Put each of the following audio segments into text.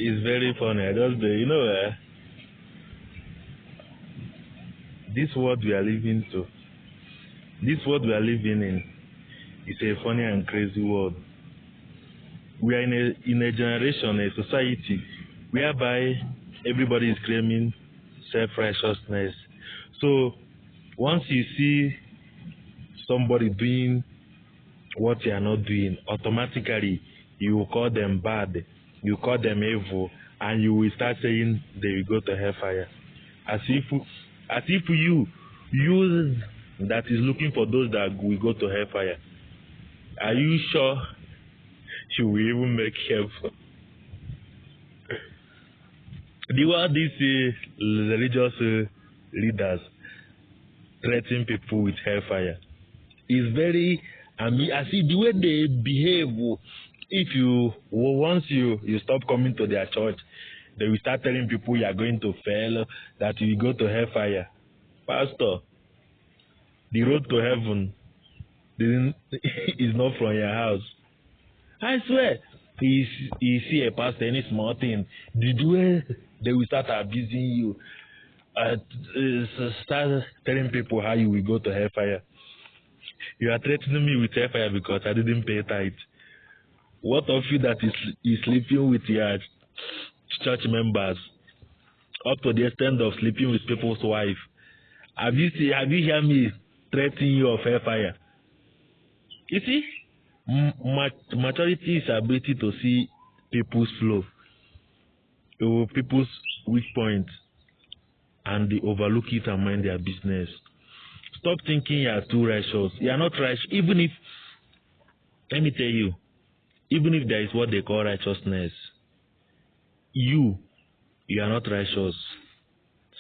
It's very funny. I just, this world we are living to, this world we are living in is a funny and crazy world. We are in a generation, a society, whereby everybody is claiming self-righteousness. So once you see somebody doing what you are not doing, automatically you will call them bad, you call them evil, and you will start saying they will go to hellfire. As if you that is looking for those that will go to hellfire. Are you sure you will even make heaven? The way these religious leaders threaten people with hellfire is very, I see the way they behave. If once you stop coming to their church, they will start telling people you are going to fail, that you will go to hellfire. Pastor, the road to heaven is not from your house. I swear, you see a pastor, any small thing, the way they will start abusing you, start telling people how you will go to hellfire. You are threatening me with hellfire because I didn't pay tithe. What of you that is sleeping with your church members, up to the extent of sleeping with people's wife? Have you heard me threatening you of hellfire? You see, maturity is ability to see people's flow, people's weak points, and they overlook it and mind their business. Stop thinking you are too righteous. You are not righteous. Even if, let me tell you, even if there is what they call righteousness, you are not righteous.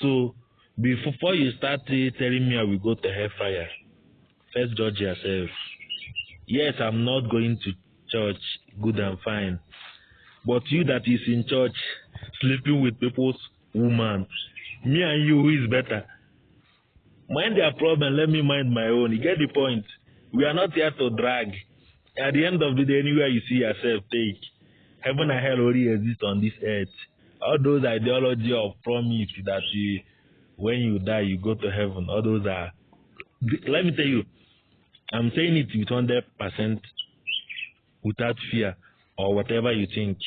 So before you start telling me I will go to hellfire, first judge yourself. Yes, I'm not going to church, good and fine. But you that is in church, sleeping with people's woman, me and you, who is better? Mind their problem, let me mind my own. You get the point? We are not here to drag. At the end of the day, anywhere you see yourself, take. Heaven and hell already exist on this earth. All those ideology of promise that when you die, you go to heaven, all those are... Let me tell you, I'm saying it with 100% without fear or whatever you think.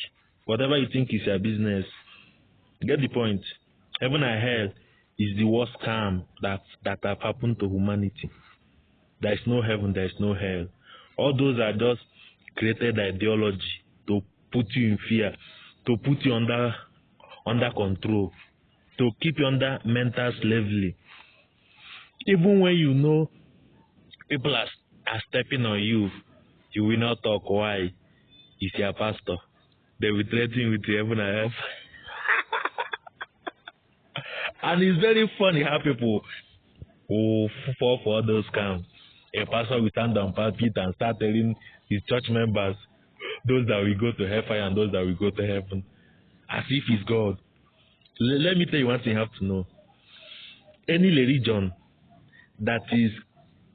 Whatever you think is your business. Get the point? Heaven and hell is the worst scam that have happened to humanity. There is no heaven, there is no hell. All those are just created ideology to put you in fear, to put you under control, to keep you under mental slavery. Even when you know people are stepping on you, you will not talk. Why? It's your pastor. They will threaten you with heaven and hell. And it's very funny how people who fall for those scams. A pastor will stand on pulpit and start telling his church members, those that will go to hellfire and those that will go to heaven, as if he's God. Let me tell you one thing you have to know. Any religion that is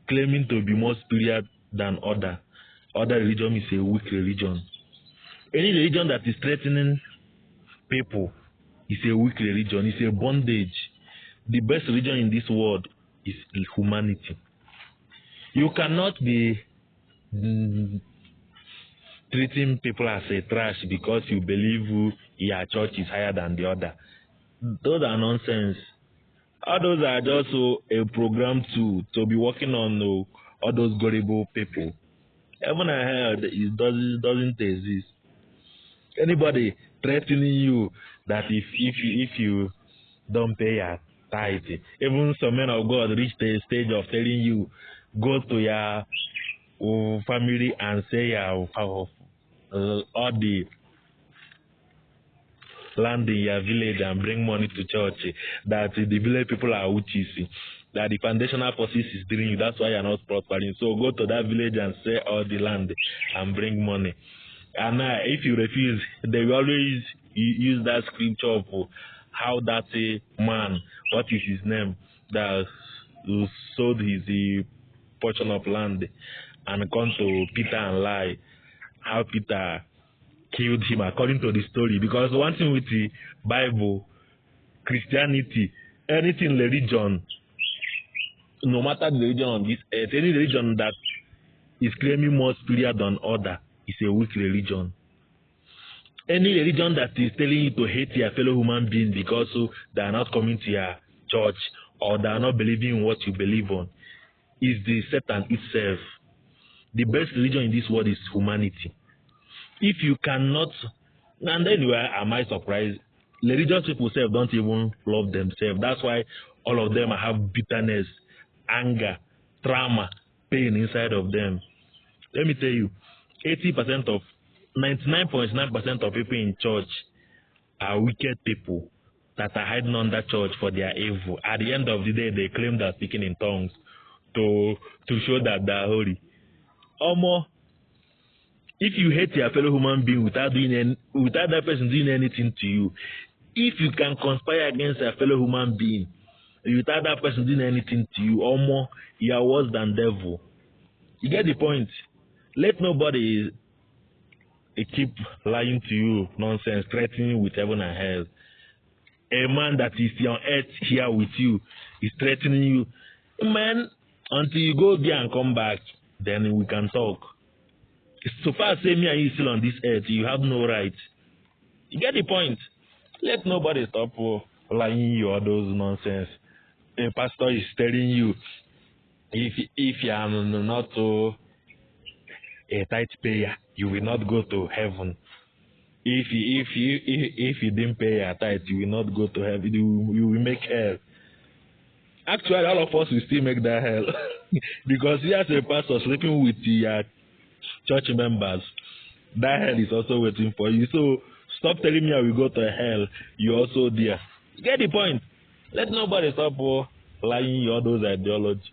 claiming to be more spiritual than other religion is a weak religion. Any religion that is threatening people is a weak religion, it's a bondage. The best religion in this world is humanity. You cannot be treating people as a trash because you believe your church is higher than the other. Those are nonsense. All those are just a program to be working on all those gullible people. Heaven and hell doesn't exist. Anybody threatening you that if you don't pay your tithe, even some men of God reach the stage of telling you, go to your family and say all the land in your village and bring money to church, that the village people are witches, that the foundational forces is doing you, that's why you're not prospering. So go to that village and sell all the land and bring money. And if you refuse, they will always use that scripture of how that man, what is his name, that sold his portion of land and come to Peter and lie. How Peter killed him according to the story. Because one thing with the Bible, Christianity, anything religion, no matter the religion on this earth, any religion that is claiming more superior than other is a weak religion. Any religion that is telling you to hate your fellow human being because they are not coming to your church or they are not believing in what you believe on is the Satan itself. The best religion in this world is humanity. If you cannot, and then am I surprised? Religious people don't even love themselves. That's why all of them have bitterness, anger, trauma, pain inside of them. Let me tell you, 99.9% of people in church are wicked people that are hiding under church for their evil. At the end of the day, they claim they're speaking in tongues to show that they're holy. If you hate your fellow human being without that person doing anything to you, if you can conspire against a fellow human being without that person doing anything to you, you are worse than devil. You get the point? Let nobody keep lying to you, nonsense, threatening you with heaven and hell. A man that is on earth here with you is threatening you. Man, until you go there and come back, then we can talk. So far as me and you still on this earth, you have no right. You get the point? Let nobody stop lying you all those nonsense. A pastor is telling you, if you are not a tithe payer, you will not go to heaven. If you didn't pay your tithe, you will not go to heaven. You will make hell. Actually, all of us will still make that hell. Because you as a pastor sleeping with your church members, that hell is also waiting for you. So stop telling me I will go to hell. You're also there. You get the point? Let nobody stop lying you all those ideologies.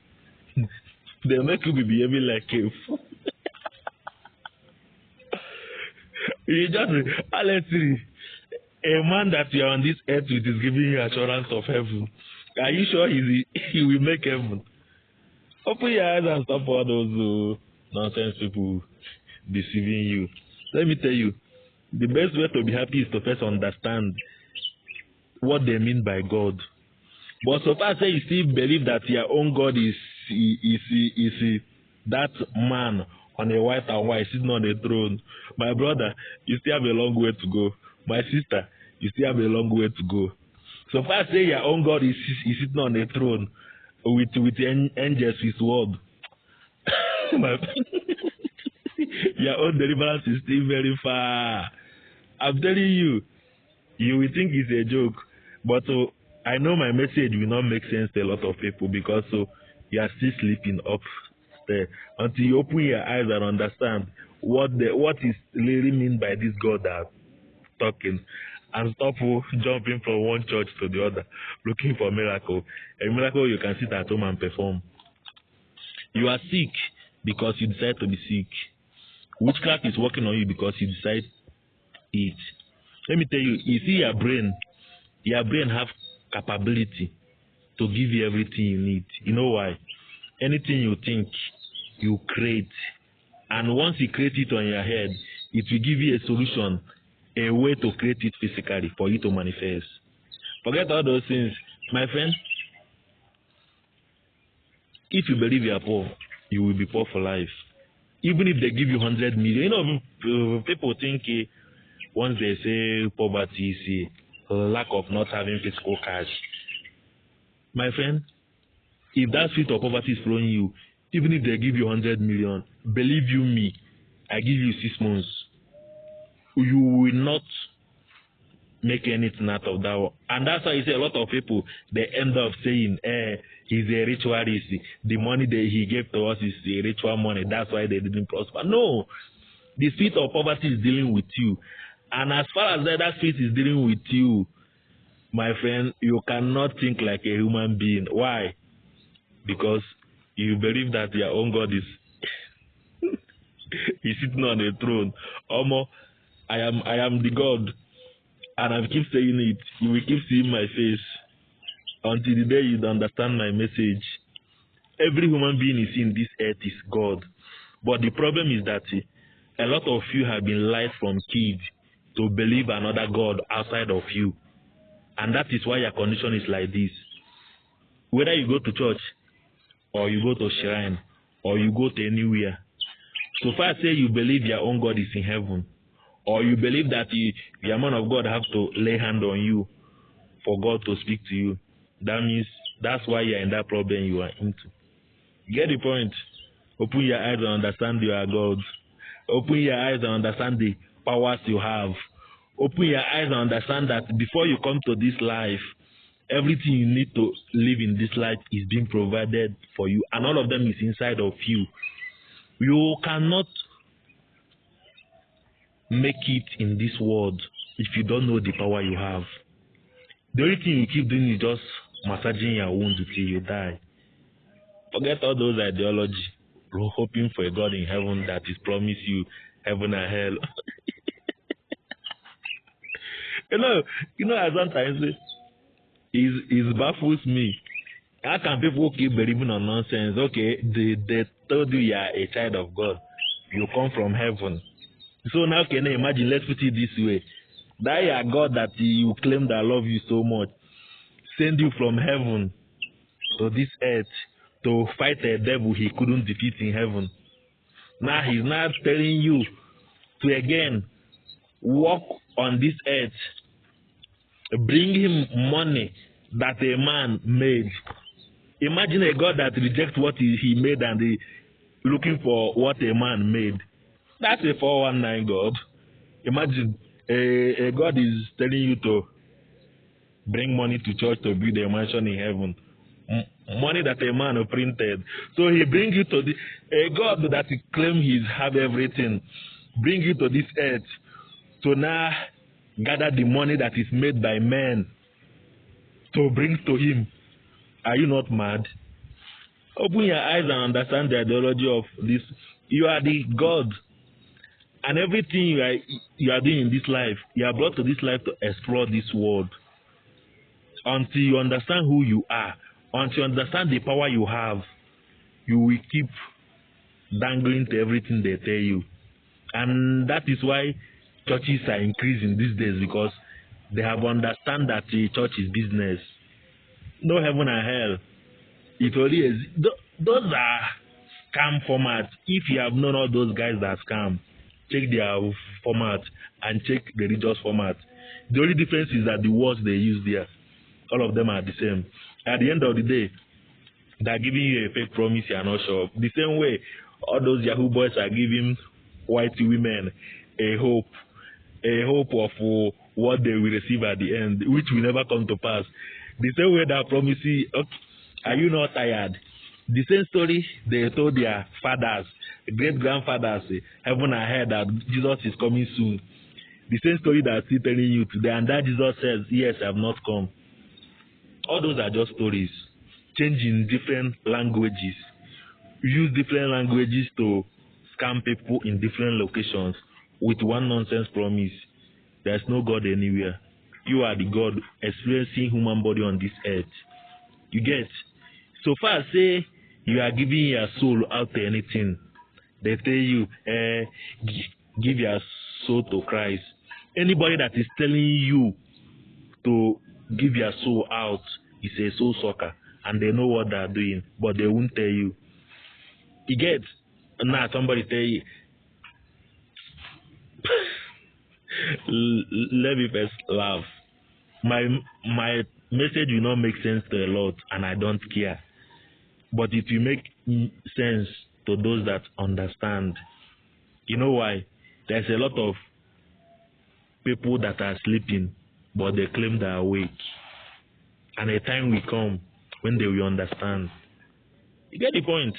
They make you be behaving like a fool. You just honestly, a man that you are on this earth with is giving you assurance of heaven. Are you sure he will make heaven? Open your eyes and stop all those nonsense people deceiving you. Let me tell you, the best way to be happy is to first understand what they mean by God. But so far say you still believe that your own God is that man on a white and white sitting on a throne. My brother, you still have a long way to go. My sister, you still have a long way to go. So far say your own God is sitting on a throne with angels, his word. Your own deliverance is still very far. I'm telling you, you will think it's a joke, but I know my message will not make sense to a lot of people because you are still sleeping upstairs until you open your eyes and understand what is really mean by this God that talking, and stop jumping from one church to the other looking for a miracle you can sit at home and perform. You are sick because you decide to be sick. Witchcraft is working on you because you decide it. Let me tell you, you see your brain have capability to give you everything you need. You know why? Anything you think, you create. And once you create it on your head, it will give you a solution, a way to create it physically for you to manifest. Forget all those things. My friend, if you believe you are poor, you will be poor for life. Even if they give you 100 million. You know, people think once they say poverty is a lack of not having physical cash. My friend, if that spirit of poverty is flowing you, even if they give you 100 million, believe you me, I give you 6 months, you will not make anything out of that one. And that's why you see a lot of people, they end up saying, he's a ritualist. The money that he gave to us is a ritual money. That's why they didn't prosper. No. The spirit of poverty is dealing with you. And as far as that spirit is dealing with you, my friend, you cannot think like a human being. Why? Because you believe that your own God is he's sitting on a throne. I am the God. And I keep saying it. You will keep seeing my face until the day you understand my message. Every human being is in this earth is God. But the problem is that A lot of you have been lied from kids to believe another God outside of you. And that is why your condition is like this. Whether you go to church, or you go to shrine, or you go to anywhere, so far say you believe your own God is in heaven, or you believe that your man of God have to lay hand on you for God to speak to you, that means that's why you're in that problem you are into. Get the point? Open your eyes and understand you are God. Open your eyes and understand the powers you have. Open your eyes and understand that before you come to this life, everything you need to live in this life is being provided for you, and all of them is inside of you. You cannot make it in this world if you don't know the power you have. The only thing you keep doing is just massaging your wound until you die. Forget all those ideology, hoping for a God in heaven that is promised you heaven and hell. you know, as sometimes it baffles me. How can people keep believing on nonsense? Okay, they told you are a child of God. You come from heaven. So now can you imagine, let's put it this way. That your God that you claim that love you so much, send you from heaven to this earth to fight a devil he couldn't defeat in heaven. Now he's not telling you to again walk on this earth, bring him money that a man made. Imagine a God that rejects what he made and looking for what a man made. That's a 419 God. Imagine a God is telling you to bring money to church to build a mansion in heaven. Money that a man printed. So he brings you to a God that he claims he have everything. Bring you to this earth to now gather the money that is made by men to bring to him. Are you not mad? Open your eyes and understand the ideology of this. You are the God. And everything you are doing in this life, you are brought to this life to explore this world. Until you understand who you are, until you understand the power you have, you will keep dangling to everything they tell you. And that is why churches are increasing these days, because they have understand that the church is business. No heaven and hell. It only is. Those are scam formats. If you have known all those guys that scam, check their format and check the religious format. The only difference is that the words they use there, all of them are the same. At the end of the day, they're giving you a fake promise you are not sure of. The same way all those Yahoo boys are giving white women a hope of what they will receive at the end, which will never come to pass. The same way that promising, okay, are you not tired? The same story they told their fathers, great-grandfathers, heaven and hell, that Jesus is coming soon. The same story that he's telling you today, and that Jesus says, yes, I have not come. All those are just stories, changing different languages. Use different languages to scam people in different locations with one nonsense promise. There's no God anywhere. You are the God experiencing human body on this earth. You get? So far, say you are giving your soul out to anything. They tell you, give your soul to Christ. Anybody that is telling you to give your soul out is a soul sucker, and they know what they are doing, but they won't tell you. You get? Now somebody tell you, let me first laugh. My message will not make sense to a lot, and I don't care. But it will make sense to those that understand. You know why? There's a lot of people that are sleeping, but they claim they are awake. And a time will come when they will understand. You get the point?